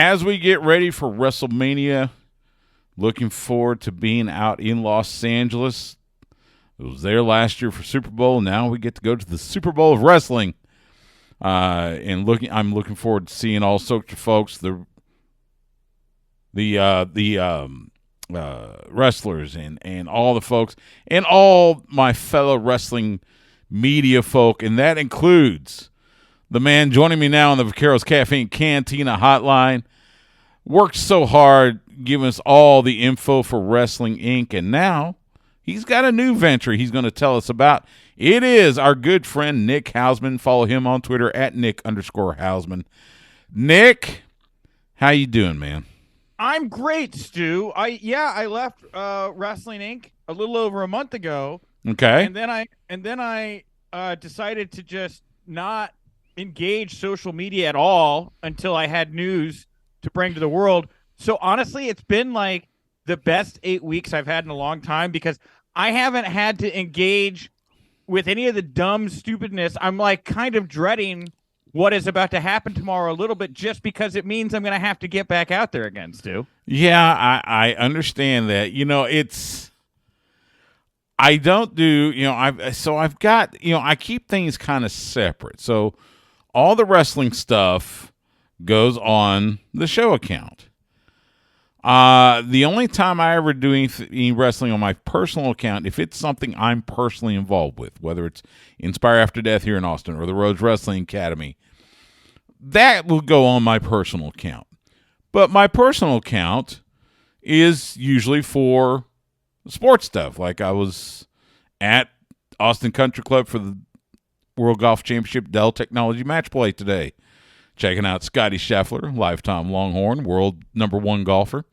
as we get ready for WrestleMania, looking forward to being out in Los Angeles. I was there last year for Super Bowl. Now we get to go to the Super Bowl of wrestling. I'm looking forward to seeing all sorts of folks, the wrestlers and all the folks and all my fellow wrestling media folk, and that includes the man joining me now on the Vaqueros Caffeine Cantina hotline. Worked so hard giving us all the info for Wrestling Inc., and now he's got a new venture he's going to tell us about. It is our good friend Nick Hausman. Follow him on Twitter at Nick_Hausman. Nick, how you doing, man? I'm great, Stu. I left Wrestling Inc. a little over a month ago. Okay. And then I decided to just not engage social media at all until I had news to bring to the world. So honestly, it's been like the best 8 weeks I've had in a long time because I haven't had to engage with any of the dumb stupidness. I'm like kind of dreading what is about to happen tomorrow a little bit just because it means I'm going to have to get back out there again, Stu. Yeah, I understand that. I don't do, I've got, I keep things kind of separate. So all the wrestling stuff goes on the show account. The only time I ever do any wrestling on my personal account, if it's something I'm personally involved with, whether it's Inspire After Death here in Austin or the Rhodes Wrestling Academy, that will go on my personal account. But my personal account is usually for sports stuff. Like I was at Austin Country Club for the World Golf Championship Dell Technology Match Play today. Checking out Scotty Scheffler, lifetime Longhorn, world #1 golfer.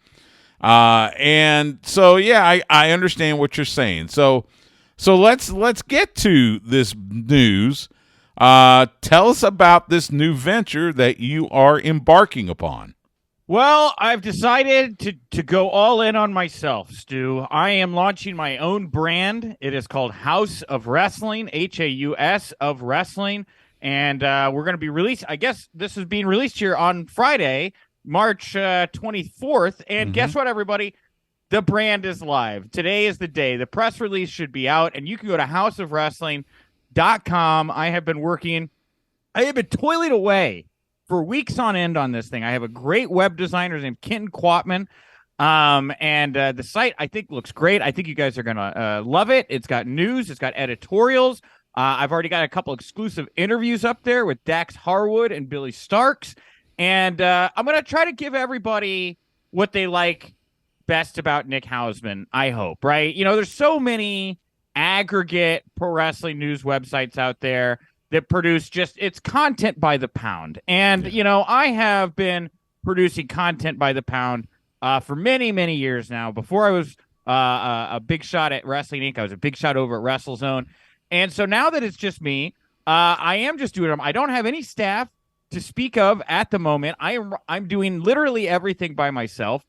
And so, yeah, I understand what you're saying. So let's get to this news. Tell us about this new venture that you are embarking upon. Well, I've decided to go all in on myself, Stu. I am launching my own brand. It is called Haus of Wrestling, Haus of Wrestling. And we're going to be released. I guess this is being released here on Friday, March 24th. And guess what, everybody? The brand is live. Today is the day. The press release should be out, and you can go to houseofwrestling.com. I have been toiling away for weeks on end on this thing. I have a great web designer named Kenton Quatman. And the site, I think, looks great. I think you guys are going to love it. It's got news. It's got editorials. I've already got a couple exclusive interviews up there with Dax Harwood and Billy Starks. And I'm going to try to give everybody what they like best about Nick Hausman, I hope, right? There's so many aggregate pro wrestling news websites out there that produce it's content by the pound. And, I have been producing content by the pound for many, many years now. Before I was a big shot at Wrestling Inc., I was a big shot over at WrestleZone. And so now that it's just me, I am just doing them. I don't have any staff to speak of at the moment. I'm doing literally everything by myself.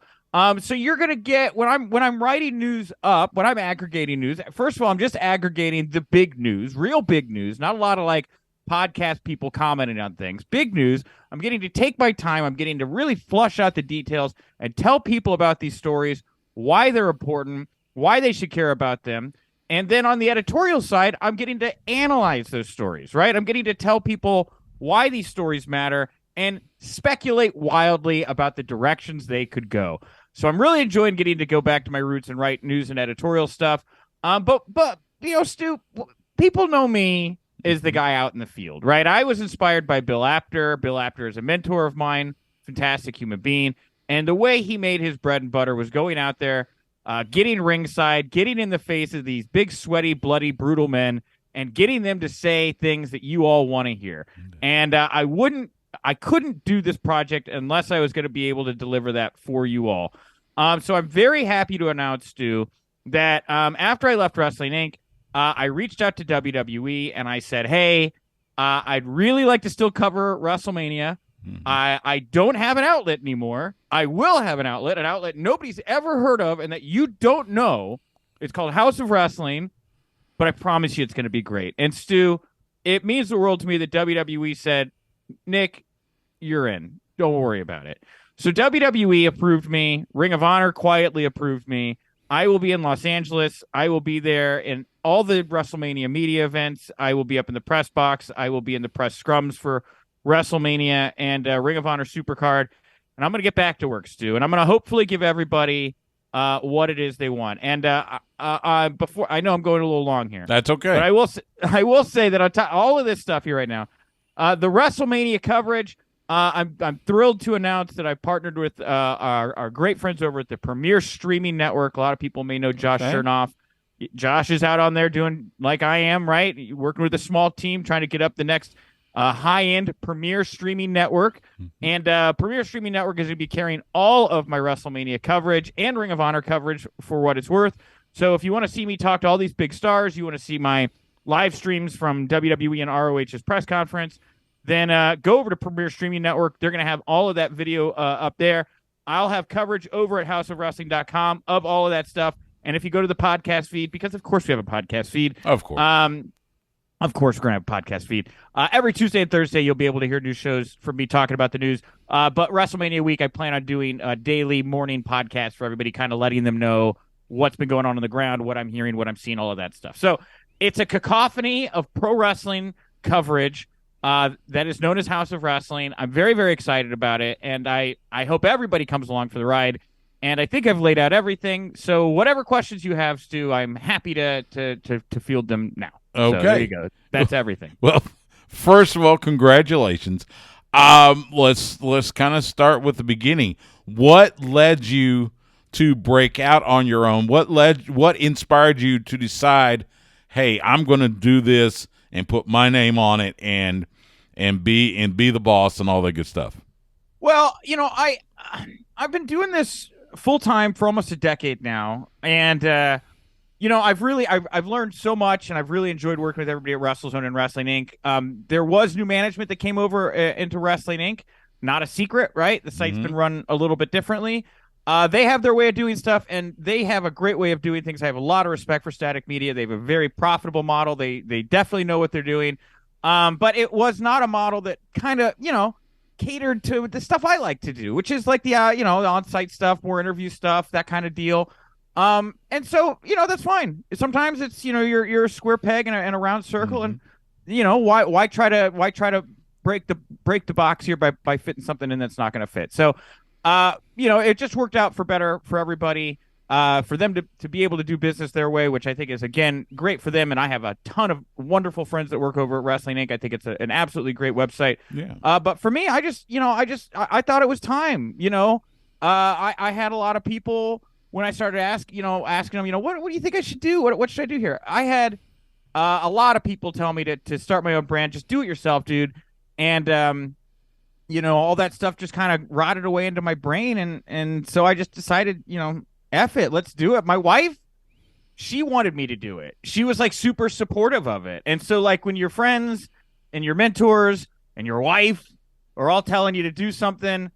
So you're gonna get when I'm writing news up, when I'm aggregating news. First of all, I'm just aggregating the big news, real big news, not a lot of like podcast people commenting on things. Big news. I'm getting to take my time. I'm getting to really flush out the details and tell people about these stories, why they're important, why they should care about them. And then on the editorial side, I'm getting to analyze those stories, right? I'm getting to tell people why these stories matter and speculate wildly about the directions they could go. So I'm really enjoying getting to go back to my roots and write news and editorial stuff. But Stu, people know me as the guy out in the field, right? I was inspired by Bill Apter. Bill Apter is a mentor of mine, fantastic human being. And the way he made his bread and butter was going out there, getting ringside, getting in the face of these big, sweaty, bloody, brutal men, and getting them to say things that you all want to hear. And I couldn't do this project unless I was going to be able to deliver that for you all. So I'm very happy to announce, Stu, that after I left Wrestling Inc., I reached out to WWE and I said, hey, I'd really like to still cover WrestleMania. Mm-hmm. I don't have an outlet anymore. I will have an outlet nobody's ever heard of and that you don't know. It's called Haus of Wrestling, but I promise you it's going to be great. And Stu, it means the world to me that WWE said, Nick, you're in. Don't worry about it. So WWE approved me. Ring of Honor quietly approved me. I will be in Los Angeles. I will be there in all the WrestleMania media events. I will be up in the press box. I will be in the press scrums for WrestleMania and Ring of Honor Supercard. And I'm going to get back to work, Stu. And I'm going to hopefully give everybody what it is they want. And before, I know I'm going a little long here. That's okay. But I will say that on top all of this stuff here right now, the WrestleMania coverage. I'm thrilled to announce that I partnered with our great friends over at the Premier Streaming Network. A lot of people may know Josh Chernoff. Josh is out on there doing like I am, right? Working with a small team, trying to get up the next high-end Premier Streaming Network. And Premier Streaming Network is going to be carrying all of my WrestleMania coverage and Ring of Honor coverage for what it's worth. So if you want to see me talk to all these big stars, you want to see my live streams from WWE and ROH's press conference, then go over to Premier Streaming Network. They're going to have all of that video up there. I'll have coverage over at houseofwrestling.com of all of that stuff. And if you go to the podcast feed, because of course we have a podcast feed. Of course. Of course, we're going to have a podcast feed. Every Tuesday and Thursday, you'll be able to hear new shows from me talking about the news. But WrestleMania week, I plan on doing a daily morning podcast for everybody, kind of letting them know what's been going on the ground, what I'm hearing, what I'm seeing, all of that stuff. So it's a cacophony of pro wrestling coverage that is known as Haus of Wrestling. I'm very, very excited about it, and I hope everybody comes along for the ride. And I think I've laid out everything. So whatever questions you have, Stu, I'm happy to field them now. Okay. So there you go. That's everything. Well, first of all, congratulations. Let's kind of start with the beginning. What led you to break out on your own? What inspired you to decide, hey, I'm going to do this and put my name on it and be the boss and all that good stuff? Well, I've been doing this full time for almost a decade now, and I've learned so much, and I've really enjoyed working with everybody at WrestleZone and Wrestling Inc. There was new management that came over into Wrestling Inc. Not a secret, right? The site's been run a little bit differently. They have their way of doing stuff, and they have a great way of doing things. I have a lot of respect for Static Media. They have a very profitable model. They definitely know what they're doing. But it was not a model that kind of, catered to the stuff I like to do, which is like the on-site stuff, more interview stuff, that kind of deal. And so, that's fine. Sometimes it's, you're a square peg in a round circle, and why try to break the box here by fitting something in that's not going to fit. So, it just worked out for better for everybody, for them to be able to do business their way, which I think is, again, great for them. And I have a ton of wonderful friends that work over at Wrestling Inc. I think it's an absolutely great website. Yeah. But for me, I thought it was time. I had a lot of people when I started asking them, what do you think I should do? What should I do here? I had a lot of people tell me to start my own brand. Just do it yourself, dude. And all that stuff just kind of rotted away into my brain, and so I just decided, F it, let's do it. My wife, she wanted me to do it. She was like super supportive of it. And so like when your friends and your mentors and your wife are all telling you to do something,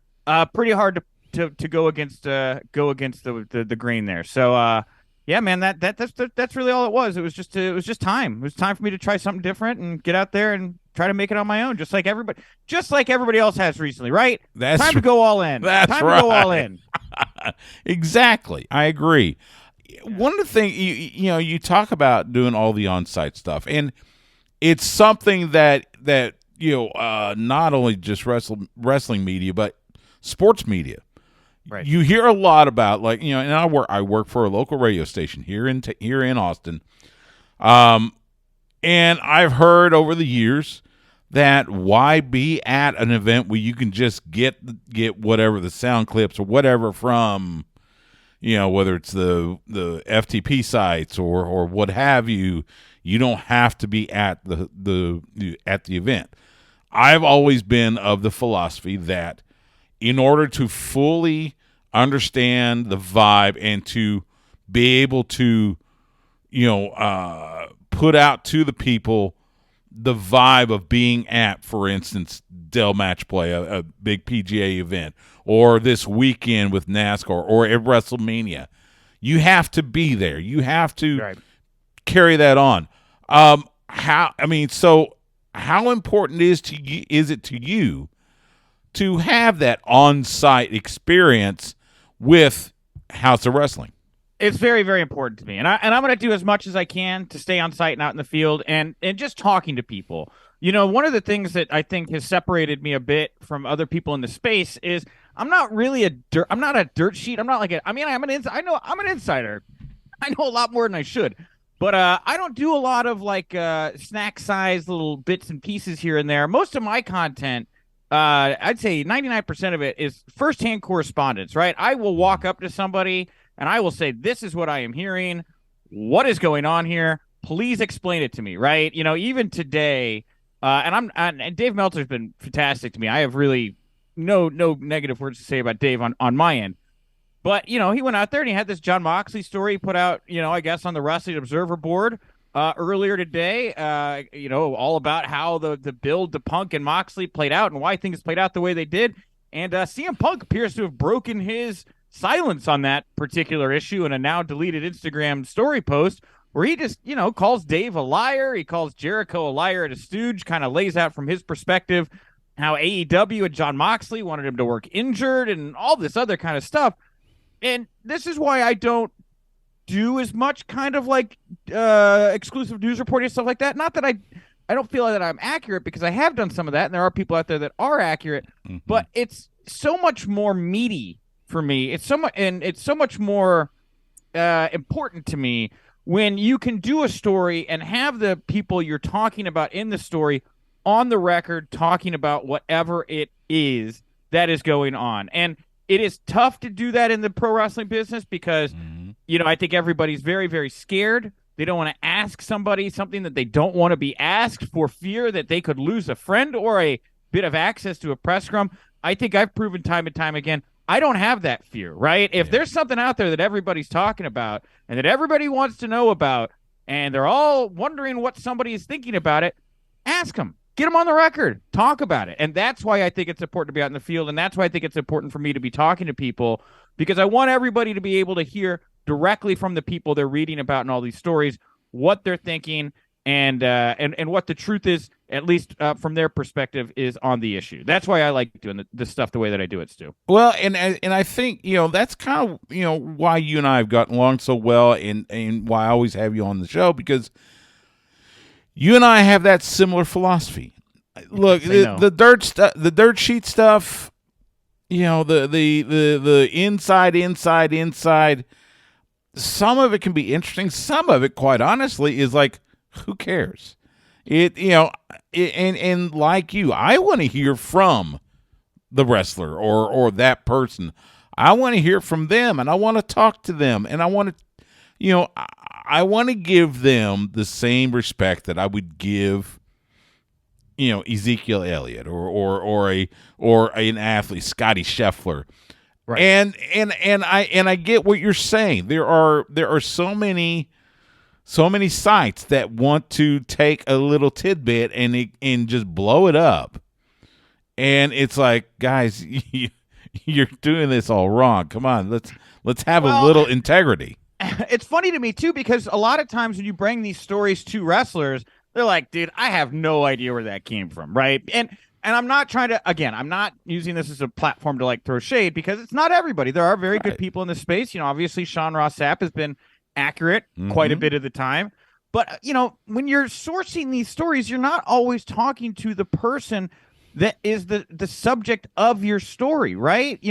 pretty hard to go against the grain there. So yeah, man, that's really all it was. It was just time. It was time for me to try something different and get out there and try to make it on my own, just like everybody else has recently, right? That's time to go all in. That's time right. to go all in. Exactly. I agree. One of the things you talk about doing all the on-site stuff, and it's something that not only just wrestling media, but sports media. Right. You hear a lot about, like, and I work for a local radio station here in Austin. And I've heard over the years that why be at an event where you can just get whatever the sound clips or whatever from, whether it's the FTP sites or what have you. You don't have to be at the event. I've always been of the philosophy that in order to fully understand the vibe and to be able to, put out to the people the vibe of being at, for instance, Dell Match Play, a big PGA event, or this weekend with NASCAR, or at WrestleMania, you have to be there. You have to carry that on. How important is it to you to have that on-site experience with House of Wrestling. It's very, very important to me, and I'm going to do as much as I can to stay on site and out in the field, and just talking to people. One of the things that I think has separated me a bit from other people in the space is I'm not really I'm not a dirt sheet. I'm not like I'm an insider. I know a lot more than I should, but I don't do a lot of like snack size little bits and pieces here and there. Most of my content, I'd say 99% of it is firsthand correspondence. Right? I will walk up to somebody and I will say, this is what I am hearing. What is going on here? Please explain it to me, right? Even today, and Dave Meltzer's been fantastic to me. I have really no negative words to say about Dave on my end. But, he went out there and he had this Jon Moxley story he put out, I guess on the Wrestling Observer board earlier today, all about how the build to Punk and Moxley played out and why things played out the way they did. And CM Punk appears to have broken his silence on that particular issue in a now deleted Instagram story post where he just, calls Dave a liar. He calls Jericho a liar and a stooge, kind of lays out from his perspective how AEW and Jon Moxley wanted him to work injured and all this other kind of stuff. And this is why I don't do as much kind of like exclusive news reporting and stuff like that. Not that I don't feel that I'm accurate, because I have done some of that and there are people out there that are accurate, but it's so much more meaty for me. It's so much more important to me when you can do a story and have the people you're talking about in the story on the record talking about whatever it is that is going on. And it is tough to do that in the pro wrestling business because, I think everybody's very, very scared. They don't want to ask somebody something that they don't want to be asked for fear that they could lose a friend or a bit of access to a press scrum. I think I've proven time and time again, I don't have that fear, right? If there's something out there that everybody's talking about and that everybody wants to know about, and they're all wondering what somebody is thinking about it, ask them. Get them on the record. Talk about it. And that's why I think it's important to be out in the field, and that's why I think it's important for me to be talking to people, because I want everybody to be able to hear directly from the people they're reading about in all these stories what they're thinking and what the truth is, at least from their perspective, is on the issue. That's why I like doing this stuff the way that I do it, Stu. Well, and I think, that's kind of, why you and I have gotten along so well, and why I always have you on the show, because you and I have that similar philosophy. Look, the dirt sheet stuff, the inside. Some of it can be interesting. Some of it, quite honestly, is like, who cares? And like you, I want to hear from the wrestler or that person. I want to hear from them, and I want to talk to them, and I want to, I want to give them the same respect that I would give, Ezekiel Elliott or an athlete, Scotty Scheffler. Right. And I get what you're saying. There are so many sites that want to take a little tidbit and just blow it up. And it's like, guys, you're doing this all wrong. Come on, let's have a little integrity. It's funny to me too, because a lot of times when you bring these stories to wrestlers, they're like, dude, I have no idea where that came from, right? And I'm not trying to, again, I'm not using this as a platform to like throw shade, because it's not everybody. There are very good people in this space. Obviously Sean Ross Sapp has been accurate quite a bit of the time. But, when you're sourcing these stories, you're not always talking to the person that is the subject of your story, right?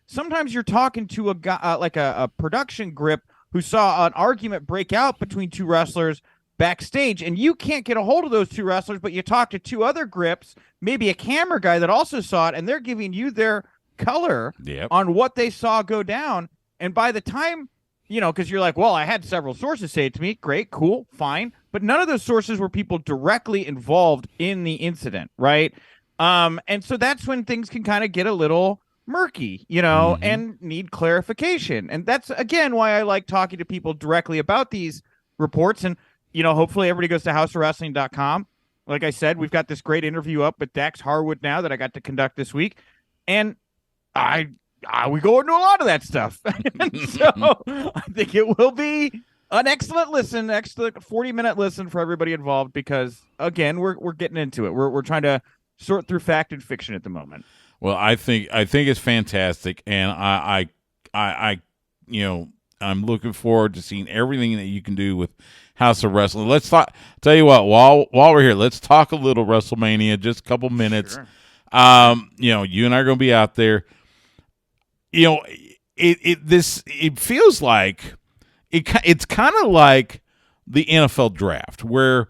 Sometimes you're talking to a guy, like a production grip who saw an argument break out between two wrestlers backstage, and you can't get a hold of those two wrestlers, but you talk to two other grips, maybe a camera guy that also saw it, and they're giving you their color on what they saw go down. And by the time, because you're like, well, I had several sources say it to me. Great, cool, fine. But none of those sources were people directly involved in the incident, right? And so that's when things can kind of get a little murky, and need clarification. And that's, again, why I like talking to people directly about these reports. And, hopefully everybody goes to houseofwrestling.com. Like I said, we've got this great interview up with Dax Harwood now that I got to conduct this week. And we go into a lot of that stuff. So I think it will be an excellent 40-minute listen for everybody involved, because, again, we're getting into it. We're trying to sort through fact and fiction at the moment. Well, I think it's fantastic, and I I'm looking forward to seeing everything that you can do with House of Wrestling. Let's talk. Tell you what, while we're here, let's talk a little WrestleMania, just a couple minutes. Sure. You and I are going to be out there. It feels like it's kind of like the NFL draft where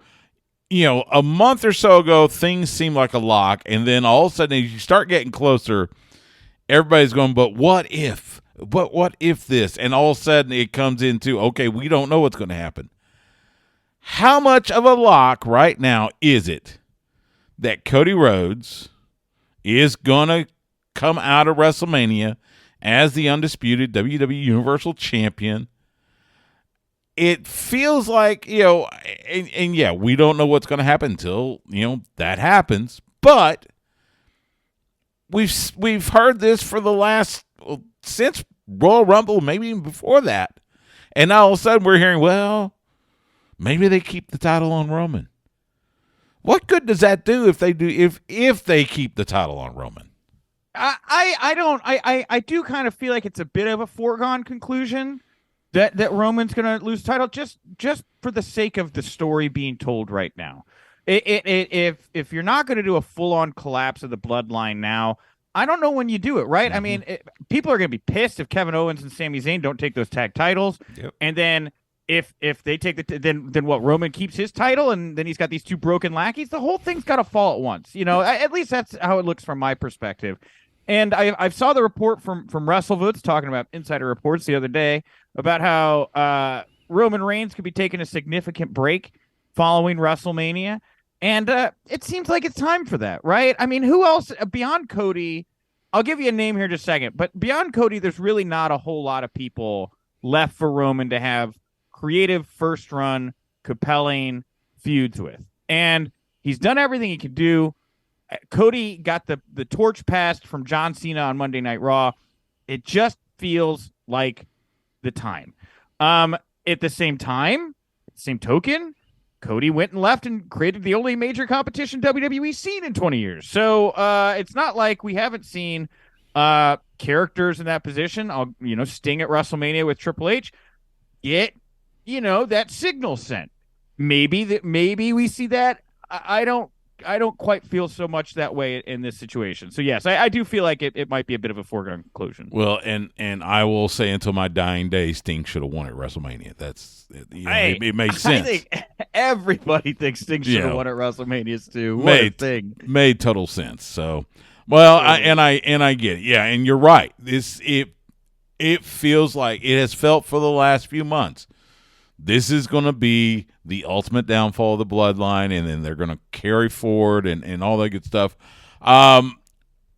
a month or so ago things seemed like a lock, and then all of a sudden as you start getting closer, everybody's going, but what if? But what if this? And all of a sudden it comes into, okay, we don't know what's going to happen. How much of a lock right now is it that Cody Rhodes is going to come out of WrestleMania as the undisputed WWE Universal Champion? It feels like, and yeah, we don't know what's going to happen until, that happens. But we've heard this for the last, since Royal Rumble, maybe even before that. And now all of a sudden we're hearing, well, maybe they keep the title on Roman. What good does that do if they keep the title on Roman? I do kind of feel like it's a bit of a foregone conclusion that Roman's going to lose title just for the sake of the story being told right now. If you're not going to do a full-on collapse of the bloodline now, I don't know when you do it, right? Mm-hmm. I mean, people are going to be pissed if Kevin Owens and Sami Zayn don't take those tag titles. Yep. And then if they take then what, Roman keeps his title and then he's got these two broken lackeys, the whole thing's got to fall at once. At least that's how it looks from my perspective. And I saw the report from WrestleVotes talking about insider reports the other day about how Roman Reigns could be taking a significant break following WrestleMania. And it seems like it's time for that, right? I mean, who else beyond Cody? I'll give you a name here in just a second. But beyond Cody, there's really not a whole lot of people left for Roman to have creative first-run, compelling feuds with. And he's done everything he could do. Cody got the torch passed from John Cena on Monday Night Raw. It just feels like the time. At the same token, Cody went and left and created the only major competition WWE's seen in 20 years. So it's not like we haven't seen characters in that position. Sting at WrestleMania with Triple H. Get that signal sent. Maybe we see that. I don't quite feel so much that way in this situation. So, yes, I do feel like it might be a bit of a foregone conclusion. Well, and I will say until my dying day, Sting should have won at WrestleMania. It made sense. I think everybody thinks Sting should have won at WrestleManias too. Made total sense. So, well, I get it. Yeah, and you're right. It feels like it has felt for the last few months. This is going to be the ultimate downfall of the bloodline, and then they're going to carry forward and all that good stuff.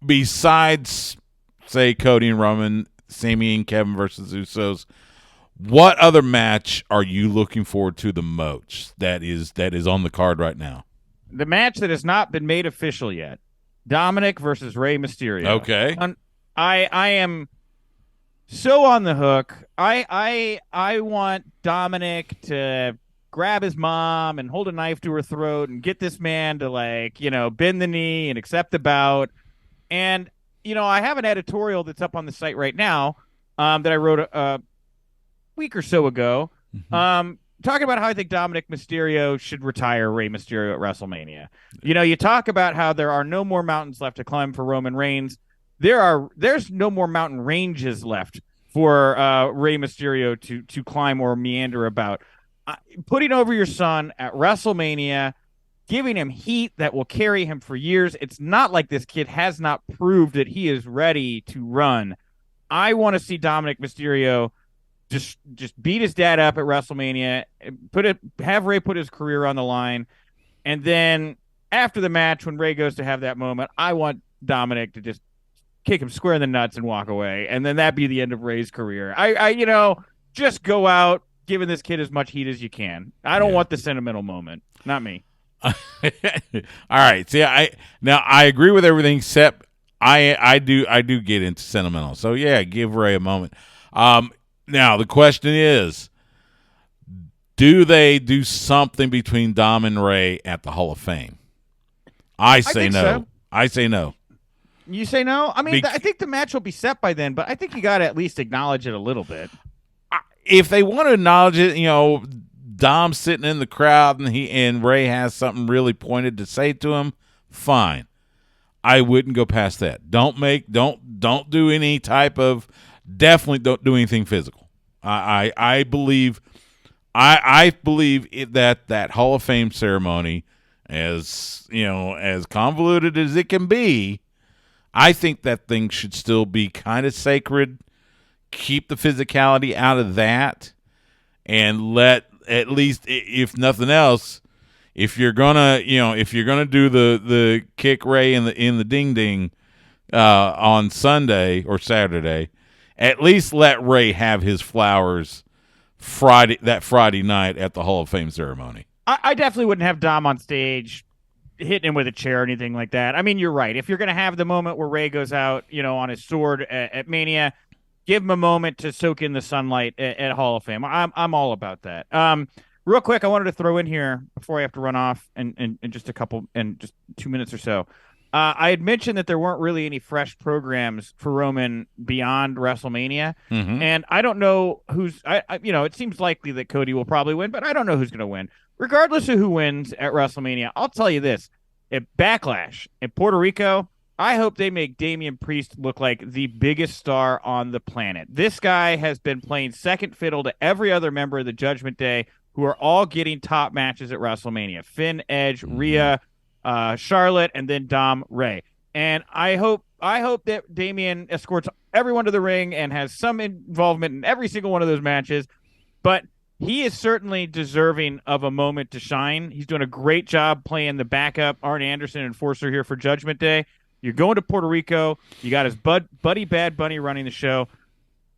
Besides, say, Cody and Roman, Sami and Kevin versus Usos, what other match are you looking forward to the most that is on the card right now? The match that has not been made official yet. Dominic versus Rey Mysterio. Okay. I am so on the hook. I want Dominic to grab his mom and hold a knife to her throat and get this man to bend the knee and accept the bout. And I have an editorial that's up on the site right now that I wrote a week or so ago, talking about how I think Dominic Mysterio should retire Rey Mysterio at WrestleMania. You talk about how there are no more mountains left to climb for Roman Reigns. There's no more mountain ranges left for Rey Mysterio to climb or meander about. Putting over your son at WrestleMania, giving him heat that will carry him for years. It's not like this kid has not proved that he is ready to run. I want to see Dominic Mysterio just beat his dad up at WrestleMania, have Rey put his career on the line, and then after the match, when Rey goes to have that moment, I want Dominic to just kick him square in the nuts and walk away, and then that'd be the end of Rey's career. I just go out giving this kid as much heat as you can. I don't want the sentimental moment. Not me. All right. See, I agree with everything except I do get into sentimental. So yeah, give Rey a moment. Now the question is, do they do something between Dom and Rey at the Hall of Fame? I say no. So. I say no. You say no? I mean, Bec- I think the match will be set by then, but I think you got to at least acknowledge it a little bit. If they want to acknowledge it, Dom's sitting in the crowd and Ray has something really pointed to say to him, fine. I wouldn't go past that. Don't do any type of, definitely don't do anything physical. I believe that Hall of Fame ceremony, as as convoluted as it can be, I think that thing should still be kind of sacred. Keep the physicality out of that, and let, at least if nothing else, if you're gonna do the kick Ray in the ding ding on Sunday or Saturday, at least let Ray have his flowers Friday night at the Hall of Fame ceremony. I definitely wouldn't have Dom on stage hitting him with a chair or anything like that. I mean, you're right. If you're going to have the moment where Ray goes out, on his sword at Mania, give him a moment to soak in the sunlight at Hall of Fame. I'm all about that. Real quick, I wanted to throw in here before I have to run off in just just 2 minutes or so. I had mentioned that there weren't really any fresh programs for Roman beyond WrestleMania, and I don't know who's. It seems likely that Cody will probably win, but I don't know who's going to win. Regardless of who wins at WrestleMania, I'll tell you this: at Backlash in Puerto Rico, I hope they make Damian Priest look like the biggest star on the planet. This guy has been playing second fiddle to every other member of the Judgment Day, who are all getting top matches at WrestleMania: Finn, Edge, Rhea, Charlotte, and then Dom, Ray. And I hope that Damian escorts everyone to the ring and has some involvement in every single one of those matches. But he is certainly deserving of a moment to shine. He's doing a great job playing the backup Arn Anderson enforcer here for Judgment Day. You're going to Puerto Rico. You got his buddy Bad Bunny running the show.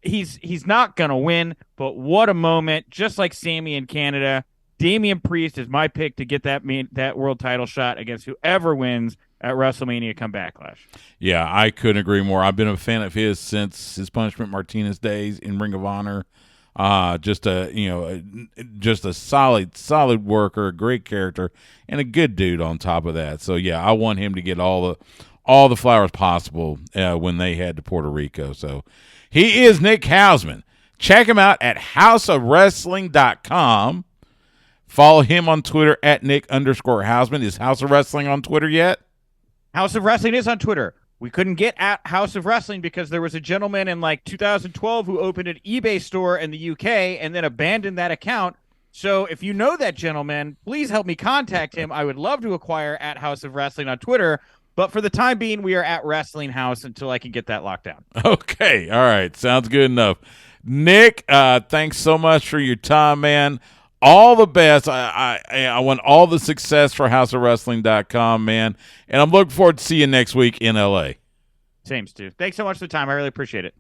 He's not going to win, but what a moment. Just like Sammy in Canada, Damian Priest is my pick to get that world title shot against whoever wins at WrestleMania come Backlash. Yeah, I couldn't agree more. I've been a fan of his since his Punishment Martinez days in Ring of Honor. Just a solid worker, a great character, and a good dude on top of that. So yeah, I want him to get all the flowers possible when they head to Puerto Rico. So he is Nick Hausman. Check him out at houseofwrestling.com. Follow him on Twitter at Nick_Hausman. Is House of Wrestling on Twitter yet? House of Wrestling is on Twitter. We couldn't get at House of Wrestling because there was a gentleman in 2012 who opened an eBay store in the UK and then abandoned that account. So if you know that gentleman, please help me contact him. I would love to acquire at House of Wrestling on Twitter. But for the time being, we are at Wrestling House until I can get that locked down. Okay. All right. Sounds good enough. Nick, thanks so much for your time, man. All the best. I want all the success for houseofwrestling.com, man. And I'm looking forward to seeing you next week in LA. Same, Stu. Thanks so much for the time. I really appreciate it.